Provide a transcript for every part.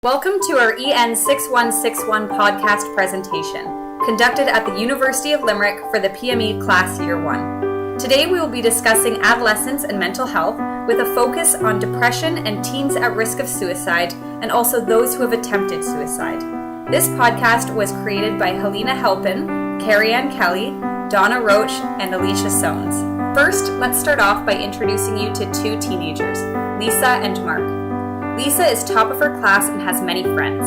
Welcome to our EN6161 Podcast presentation, conducted at the University of Limerick for the PME Class Year 1. Today we will be discussing adolescence and mental health with a focus on depression and teens at risk of suicide, and also those who have attempted suicide. This podcast was created by Helena Halpin, Carrie-Ann Kelly, Donna Roach, and Alicia Soanes. First, let's start off by introducing you to two teenagers, Lisa and Mark. Lisa is top of her class and has many friends.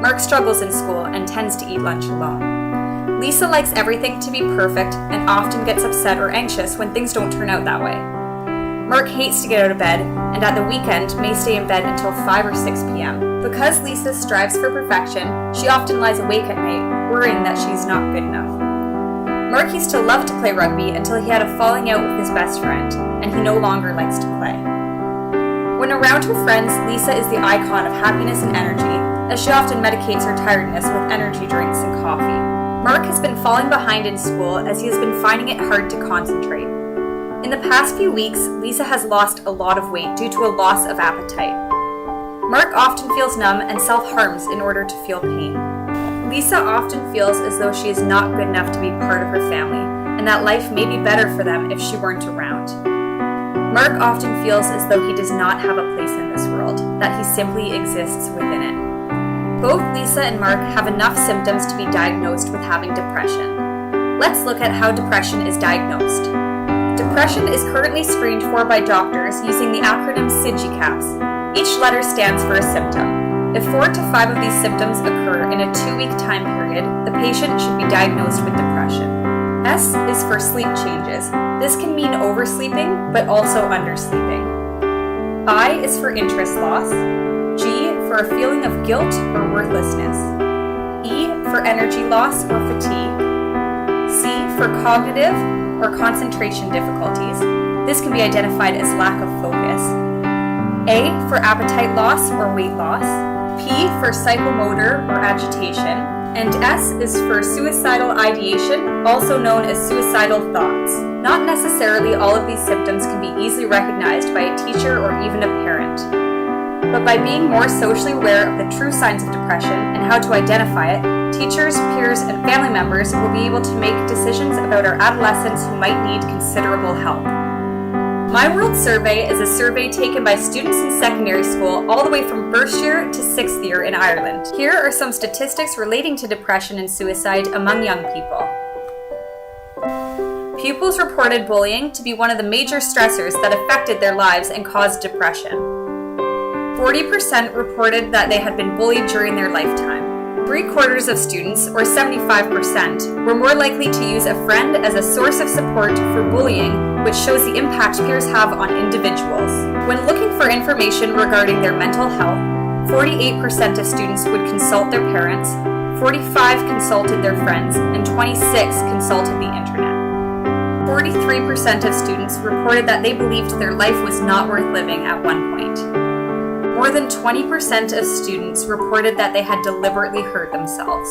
Mark struggles in school and tends to eat lunch alone. Lisa likes everything to be perfect and often gets upset or anxious when things don't turn out that way. Mark hates to get out of bed and at the weekend may stay in bed until 5 or 6 p.m. Because Lisa strives for perfection, she often lies awake at night, worrying that she's not good enough. Mark used to love to play rugby until he had a falling out with his best friend, and he no longer likes to play. When around her friends, Lisa is the icon of happiness and energy, as she often medicates her tiredness with energy drinks and coffee. Mark has been falling behind in school as he has been finding it hard to concentrate. In the past few weeks, Lisa has lost a lot of weight due to a loss of appetite. Mark often feels numb and self-harms in order to feel pain. Lisa often feels as though she is not good enough to be part of her family, and that life may be better for them if she weren't around. Mark often feels as though he does not have a place in this world, that he simply exists within it. Both Lisa and Mark have enough symptoms to be diagnosed with having depression. Let's look at how depression is diagnosed. Depression is currently screened for by doctors using the acronym SIGCAPS. Each letter stands for a symptom. If 4 to 5 of these symptoms occur in a 2-week time period, the patient should be diagnosed with depression. S is for sleep changes. This can mean oversleeping, but also undersleeping. I is for interest loss. G for a feeling of guilt or worthlessness. E for energy loss or fatigue. C for cognitive or concentration difficulties. This can be identified as lack of focus. A for appetite loss or weight loss. P for psychomotor or agitation. And S is for suicidal ideation, also known as suicidal thoughts. Not necessarily all of these symptoms can be easily recognized by a teacher or even a parent. But by being more socially aware of the true signs of depression and how to identify it, teachers, peers, and family members will be able to make decisions about our adolescents who might need considerable help. My World Survey is a survey taken by students in secondary school all the way from first year to 6th year in Ireland. Here are some statistics relating to depression and suicide among young people. Pupils reported bullying to be one of the major stressors that affected their lives and caused depression. 40% reported that they had been bullied during their lifetime. 3/4 of students, or 75%, were more likely to use a friend as a source of support for bullying, which shows the impact peers have on individuals. When looking for information regarding their mental health, 48% of students would consult their parents, 45% consulted their friends, and 26% consulted the internet. 43% of students reported that they believed their life was not worth living at one point. More than 20% of students reported that they had deliberately hurt themselves.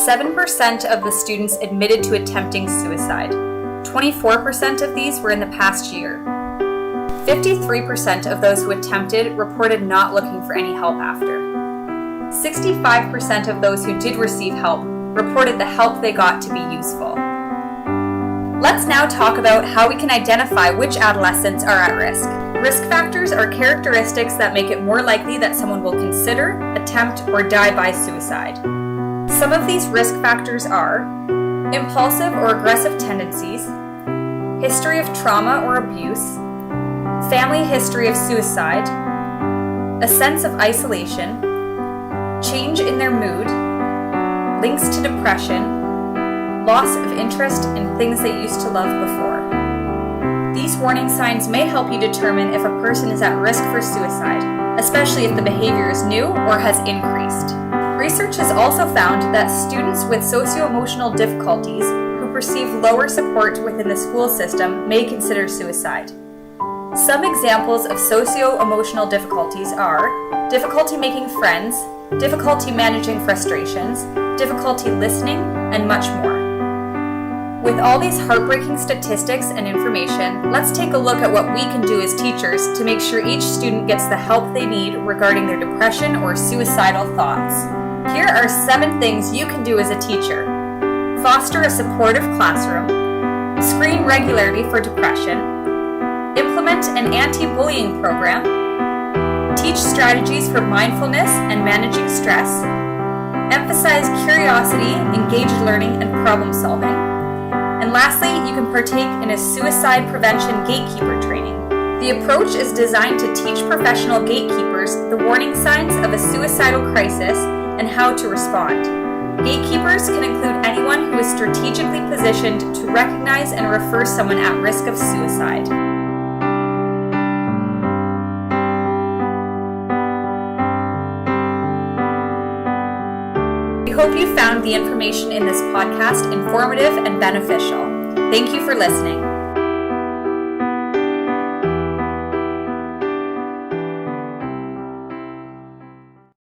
7% of the students admitted to attempting suicide. 24% of these were in the past year. 53% of those who attempted reported not looking for any help after. 65% of those who did receive help reported the help they got to be useful. Let's now talk about how we can identify which adolescents are at risk. Risk factors are characteristics that make it more likely that someone will consider, attempt, or die by suicide. Some of these risk factors are impulsive or aggressive tendencies, history of trauma or abuse, family history of suicide, a sense of isolation, change in their mood, links to depression, loss of interest in things they used to love before. These warning signs may help you determine if a person is at risk for suicide, especially if the behavior is new or has increased. Research has also found that students with socio-emotional difficulties who perceive lower support within the school system may consider suicide. Some examples of socio-emotional difficulties are difficulty making friends, difficulty managing frustrations, difficulty listening, and much more. With all these heartbreaking statistics and information, let's take a look at what we can do as teachers to make sure each student gets the help they need regarding their depression or suicidal thoughts. Here are 7 things you can do as a teacher. Foster a supportive classroom. Screen regularly for depression. Implement an anti-bullying program. Teach strategies for mindfulness and managing stress. Emphasize curiosity, engaged learning, and problem solving. And lastly, you can partake in a suicide prevention gatekeeper training. The approach is designed to teach professional gatekeepers the warning signs of a suicidal crisis and how to respond. Gatekeepers can include anyone who is strategically positioned to recognize and refer someone at risk of suicide. We hope you found the information in this podcast informative and beneficial. Thank you for listening.